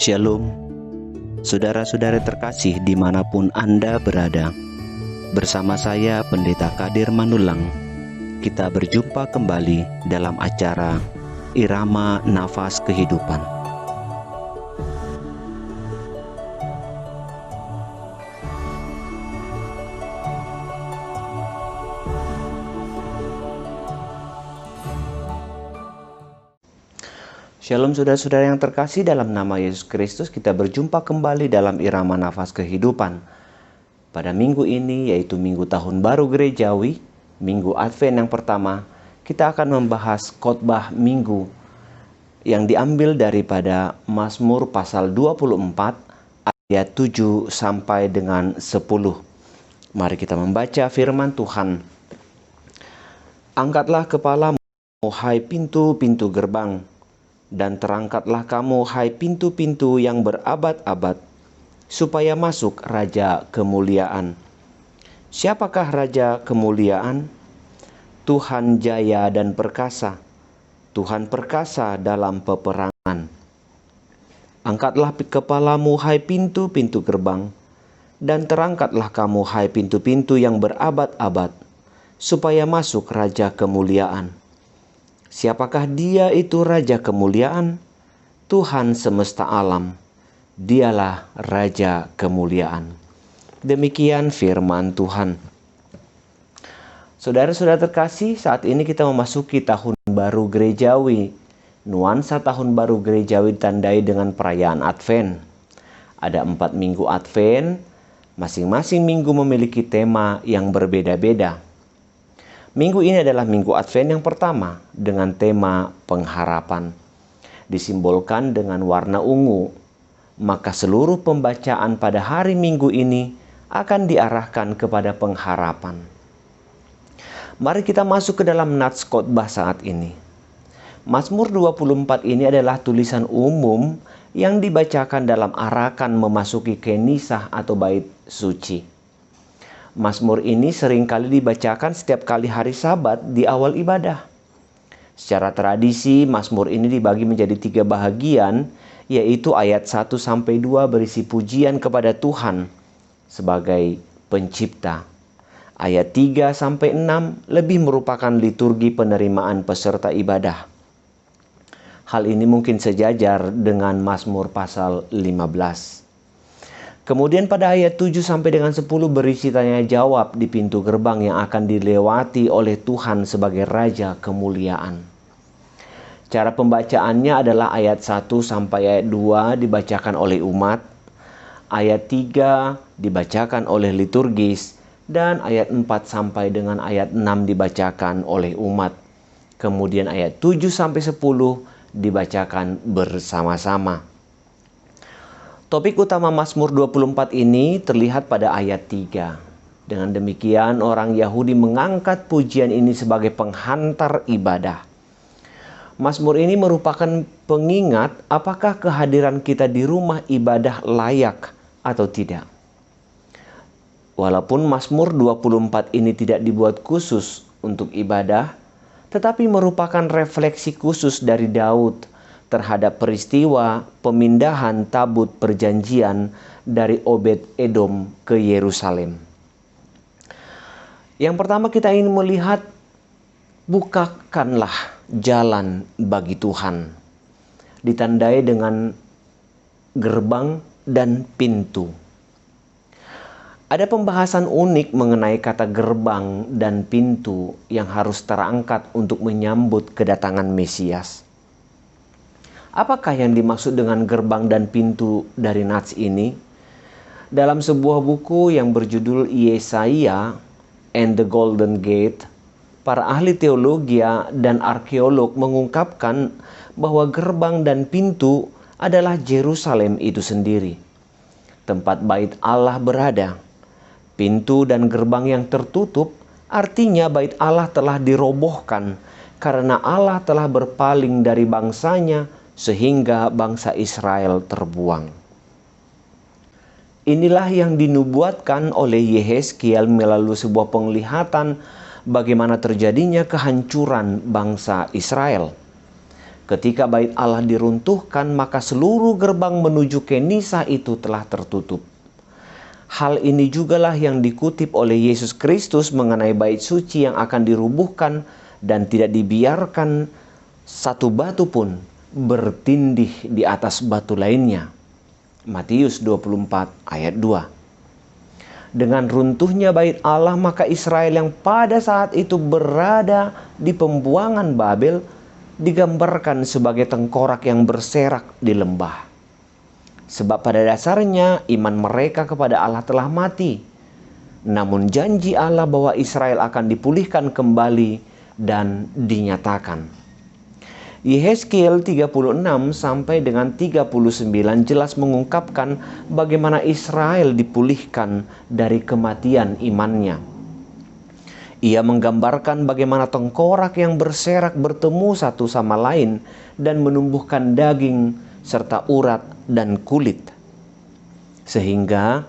Shalom, saudara-saudara terkasih dimanapun Anda berada. Bersama saya Pendeta Kadir Manulang, kita berjumpa kembali dalam acara Irama Nafas Kehidupan. Shalom saudara-saudara yang terkasih, dalam nama Yesus Kristus kita berjumpa kembali dalam Irama Nafas Kehidupan. Pada minggu ini, yaitu Minggu Tahun Baru Gerejawi, Minggu Advent yang pertama, kita akan membahas khotbah minggu yang diambil daripada Mazmur pasal 24 ayat 7 sampai dengan 10. Mari kita membaca firman Tuhan. Angkatlah kepalamu, hai pintu-pintu gerbang, dan terangkatlah kamu, hai pintu-pintu yang berabad-abad, supaya masuk Raja Kemuliaan. Siapakah Raja Kemuliaan? Tuhan jaya dan perkasa, Tuhan perkasa dalam peperangan. Angkatlah kepalamu, hai pintu-pintu gerbang, dan terangkatlah kamu, hai pintu-pintu yang berabad-abad, supaya masuk Raja Kemuliaan. Siapakah dia itu Raja Kemuliaan? Tuhan semesta alam. Dialah Raja Kemuliaan. Demikian firman Tuhan. Saudara-saudara terkasih, saat ini kita memasuki Tahun Baru Gerejawi. Nuansa Tahun Baru Gerejawi ditandai dengan perayaan Advent. Ada 4 minggu Advent, masing-masing minggu memiliki tema yang berbeda-beda. Minggu ini adalah Minggu Advent yang pertama dengan tema pengharapan. Disimbolkan dengan warna ungu, maka seluruh pembacaan pada hari Minggu ini akan diarahkan kepada pengharapan. Mari kita masuk ke dalam nats khotbah saat ini. Mazmur 24 ini adalah tulisan umum yang dibacakan dalam arakan memasuki kenisah atau bait suci. Mazmur ini seringkali dibacakan setiap kali hari Sabat di awal ibadah. Secara tradisi, Mazmur ini dibagi menjadi 3 bahagian, yaitu ayat 1-2 berisi pujian kepada Tuhan sebagai pencipta. Ayat 3-6 lebih merupakan liturgi penerimaan peserta ibadah. Hal ini mungkin sejajar dengan Mazmur pasal 15. Kemudian pada ayat 7 sampai dengan 10 berisi tanya jawab di pintu gerbang yang akan dilewati oleh Tuhan sebagai Raja Kemuliaan. Cara pembacaannya adalah ayat 1 sampai ayat 2 dibacakan oleh umat, ayat 3 dibacakan oleh liturgis, dan ayat 4 sampai dengan ayat 6 dibacakan oleh umat. Kemudian ayat 7 sampai 10 dibacakan bersama-sama. Topik utama Mazmur 24 ini terlihat pada ayat 3. Dengan demikian orang Yahudi mengangkat pujian ini sebagai penghantar ibadah. Mazmur ini merupakan pengingat apakah kehadiran kita di rumah ibadah layak atau tidak. Walaupun Mazmur 24 ini tidak dibuat khusus untuk ibadah, tetapi merupakan refleksi khusus dari Daud terhadap peristiwa pemindahan tabut perjanjian dari Obed Edom ke Yerusalem. Yang pertama kita ingin melihat, bukakanlah jalan bagi Tuhan. Ditandai dengan gerbang dan pintu. Ada pembahasan unik mengenai kata gerbang dan pintu yang harus terangkat untuk menyambut kedatangan Mesias. Apakah yang dimaksud dengan gerbang dan pintu dari nats ini? Dalam sebuah buku yang berjudul Yesaya and the Golden Gate, para ahli teologi dan arkeolog mengungkapkan bahwa gerbang dan pintu adalah Yerusalem itu sendiri, tempat bait Allah berada. Pintu dan gerbang yang tertutup artinya bait Allah telah dirobohkan karena Allah telah berpaling dari bangsanya sehingga bangsa Israel terbuang. Inilah yang dinubuatkan oleh Yehezkiel melalui sebuah penglihatan bagaimana terjadinya kehancuran bangsa Israel. Ketika bait Allah diruntuhkan, maka seluruh gerbang menuju Kenisa itu telah tertutup. Hal ini jugalah yang dikutip oleh Yesus Kristus mengenai bait suci yang akan dirubuhkan dan tidak dibiarkan satu batu pun bertindih di atas batu lainnya. Matius 24 ayat 2. Dengan runtuhnya bait Allah, maka Israel yang pada saat itu berada di pembuangan Babel digambarkan sebagai tengkorak yang berserak di lembah. Sebab pada dasarnya iman mereka kepada Allah telah mati. Namun janji Allah bahwa Israel akan dipulihkan kembali dan dinyatakan. Yehezkiel 36 sampai dengan 39 jelas mengungkapkan bagaimana Israel dipulihkan dari kematian imannya. Ia menggambarkan bagaimana tengkorak yang berserak bertemu satu sama lain dan menumbuhkan daging serta urat dan kulit. Sehingga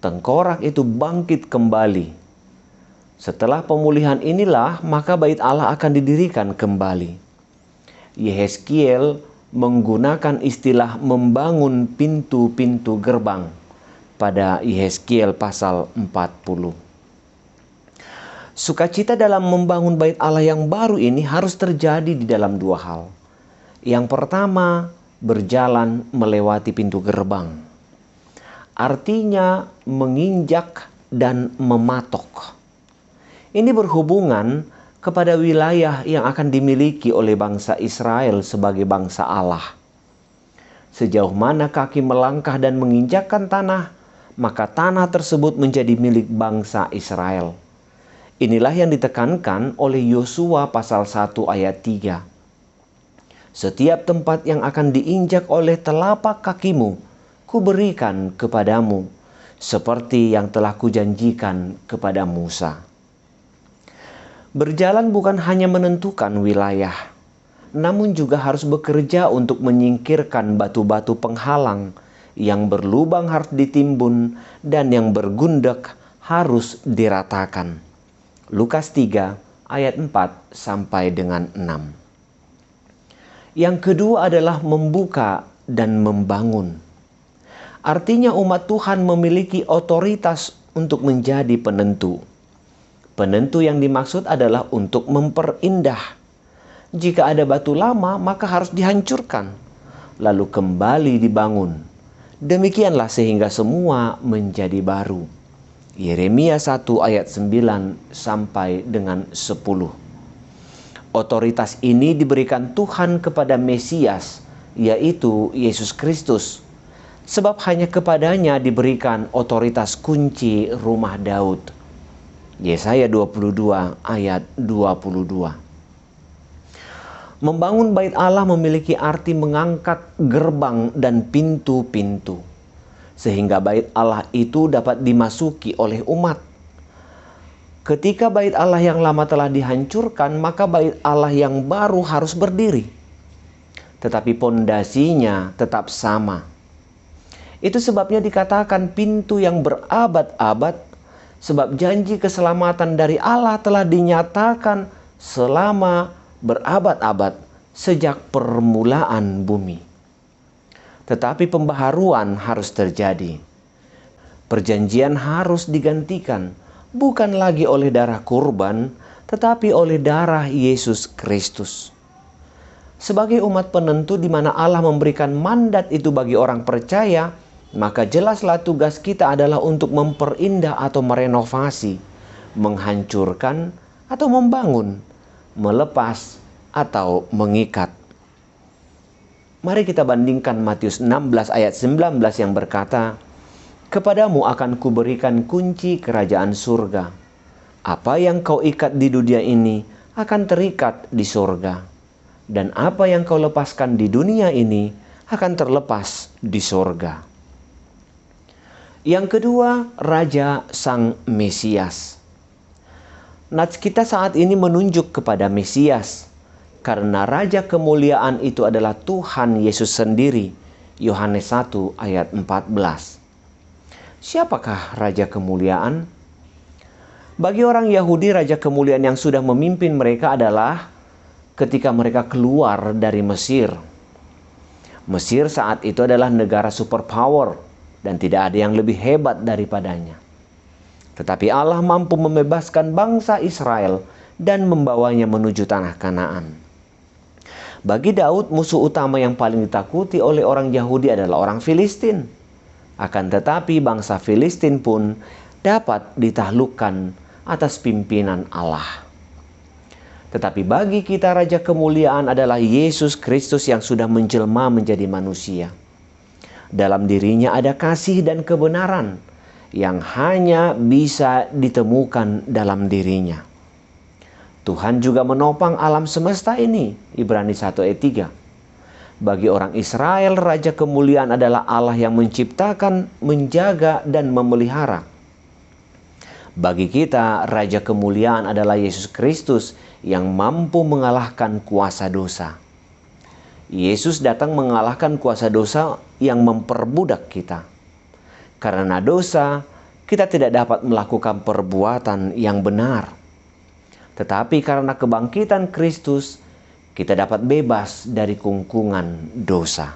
tengkorak itu bangkit kembali. Setelah pemulihan inilah maka bait Allah akan didirikan kembali. Yehezkiel menggunakan istilah membangun pintu-pintu gerbang pada Yehezkiel pasal 40. Sukacita dalam membangun bait Allah yang baru ini harus terjadi di dalam dua hal. Yang pertama, berjalan melewati pintu gerbang. Artinya menginjak dan mematok. Ini berhubungan kepada wilayah yang akan dimiliki oleh bangsa Israel sebagai bangsa Allah. Sejauh mana kaki melangkah dan menginjakkan tanah, maka tanah tersebut menjadi milik bangsa Israel. Inilah yang ditekankan oleh Yosua pasal 1 ayat 3. Setiap tempat yang akan diinjak oleh telapak kakimu, kuberikan kepadamu, seperti yang telah kujanjikan kepada Musa. Berjalan bukan hanya menentukan wilayah, namun juga harus bekerja untuk menyingkirkan batu-batu penghalang yang berlubang harus ditimbun dan yang bergundak harus diratakan. Lukas 3 ayat 4 sampai dengan 6. Yang kedua adalah membuka dan membangun. Artinya umat Tuhan memiliki otoritas untuk menjadi penentu. Penentu yang dimaksud adalah untuk memperindah. Jika ada batu lama, maka harus dihancurkan, lalu kembali dibangun. Demikianlah sehingga semua menjadi baru. Yeremia 1 ayat 9 sampai dengan 10. Otoritas ini diberikan Tuhan kepada Mesias, yaitu Yesus Kristus. Sebab hanya kepadanya diberikan otoritas kunci rumah Daud. Yesaya 22 ayat 22. Membangun bait Allah memiliki arti mengangkat gerbang dan pintu-pintu, sehingga bait Allah itu dapat dimasuki oleh umat. Ketika bait Allah yang lama telah dihancurkan, maka bait Allah yang baru harus berdiri. Tetapi pondasinya tetap sama. Itu sebabnya dikatakan pintu yang berabad-abad, sebab janji keselamatan dari Allah telah dinyatakan selama berabad-abad sejak permulaan bumi. Tetapi pembaharuan harus terjadi. Perjanjian harus digantikan, bukan lagi oleh darah kurban, tetapi oleh darah Yesus Kristus. Sebagai umat penentu di mana Allah memberikan mandat itu bagi orang percaya, maka jelaslah tugas kita adalah untuk memperindah atau merenovasi, menghancurkan atau membangun, melepas atau mengikat. Mari kita bandingkan Matius 16 ayat 19 yang berkata, "Kepadamu akan kuberikan kunci kerajaan surga. Apa yang kau ikat di dunia ini akan terikat di surga. Dan apa yang kau lepaskan di dunia ini akan terlepas di surga." Yang kedua, Raja Sang Mesias. Nats kita saat ini menunjuk kepada Mesias, karena Raja kemuliaan itu adalah Tuhan Yesus sendiri. Yohanes 1 ayat 14. Siapakah Raja kemuliaan? Bagi orang Yahudi, Raja kemuliaan yang sudah memimpin mereka adalah ketika mereka keluar dari Mesir. Mesir saat itu adalah negara superpower dan tidak ada yang lebih hebat daripadanya. Tetapi Allah mampu membebaskan bangsa Israel dan membawanya menuju tanah Kanaan. Bagi Daud, musuh utama yang paling ditakuti oleh orang Yahudi adalah orang Filistin. Akan tetapi bangsa Filistin pun dapat ditaklukkan atas pimpinan Allah. Tetapi bagi kita Raja Kemuliaan adalah Yesus Kristus yang sudah menjelma menjadi manusia. Dalam dirinya ada kasih dan kebenaran yang hanya bisa ditemukan dalam dirinya. Tuhan juga menopang alam semesta ini, Ibrani 1 ayat 3. Bagi orang Israel, Raja Kemuliaan adalah Allah yang menciptakan, menjaga, dan memelihara. Bagi kita, Raja Kemuliaan adalah Yesus Kristus yang mampu mengalahkan kuasa dosa. Yesus datang mengalahkan kuasa dosa yang memperbudak kita. Karena dosa, kita tidak dapat melakukan perbuatan yang benar. Tetapi karena kebangkitan Kristus, kita dapat bebas dari kungkungan dosa.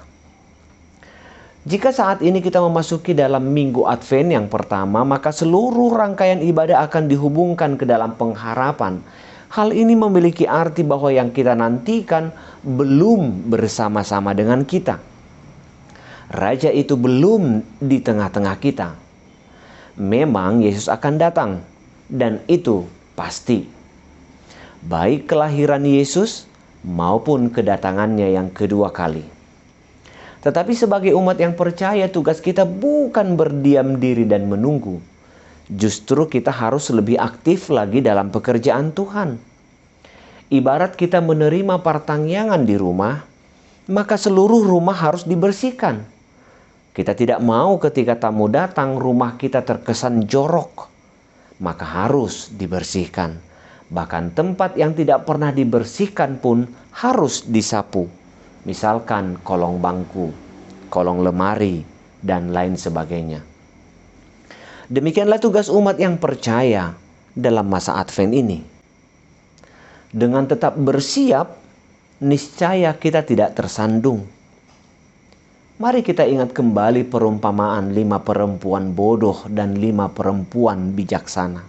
Jika saat ini kita memasuki dalam minggu Advent yang pertama, maka seluruh rangkaian ibadah akan dihubungkan ke dalam pengharapan. Hal ini memiliki arti bahwa yang kita nantikan belum bersama-sama dengan kita. Raja itu belum di tengah-tengah kita. Memang Yesus akan datang, dan itu pasti. Baik kelahiran Yesus maupun kedatangannya yang kedua kali. Tetapi sebagai umat yang percaya, tugas kita bukan berdiam diri dan menunggu. Justru kita harus lebih aktif lagi dalam pekerjaan Tuhan. Ibarat kita menerima partangyangan di rumah, maka seluruh rumah harus dibersihkan. Kita tidak mau ketika tamu datang rumah kita terkesan jorok, maka harus dibersihkan. Bahkan tempat yang tidak pernah dibersihkan pun harus disapu. Misalkan kolong bangku, kolong lemari, dan lain sebagainya. Demikianlah tugas umat yang percaya dalam masa Advent ini. Dengan tetap bersiap, niscaya kita tidak tersandung. Mari kita ingat kembali perumpamaan 5 perempuan bodoh dan 5 perempuan bijaksana.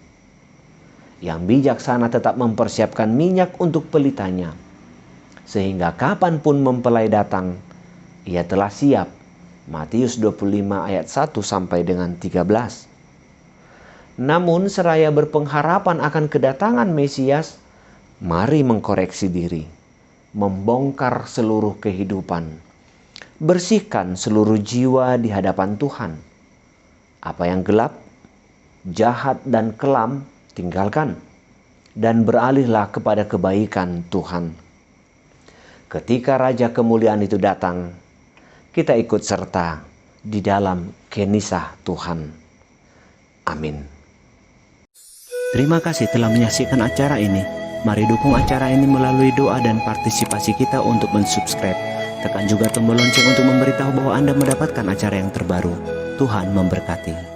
Yang bijaksana tetap mempersiapkan minyak untuk pelitanya, sehingga kapanpun mempelai datang, ia telah siap. Matius 25 ayat 1 sampai dengan 13. Namun seraya berpengharapan akan kedatangan Mesias, mari mengkoreksi diri, membongkar seluruh kehidupan, bersihkan seluruh jiwa di hadapan Tuhan. Apa yang gelap, jahat, dan kelam tinggalkan, dan beralihlah kepada kebaikan Tuhan. Ketika Raja Kemuliaan itu datang, kita ikut serta di dalam kenisah Tuhan. Amin. Terima kasih telah menyaksikan acara ini. Mari dukung acara ini melalui doa dan partisipasi kita untuk mensubscribe. Tekan juga tombol lonceng untuk memberitahu bahwa Anda mendapatkan acara yang terbaru. Tuhan memberkati.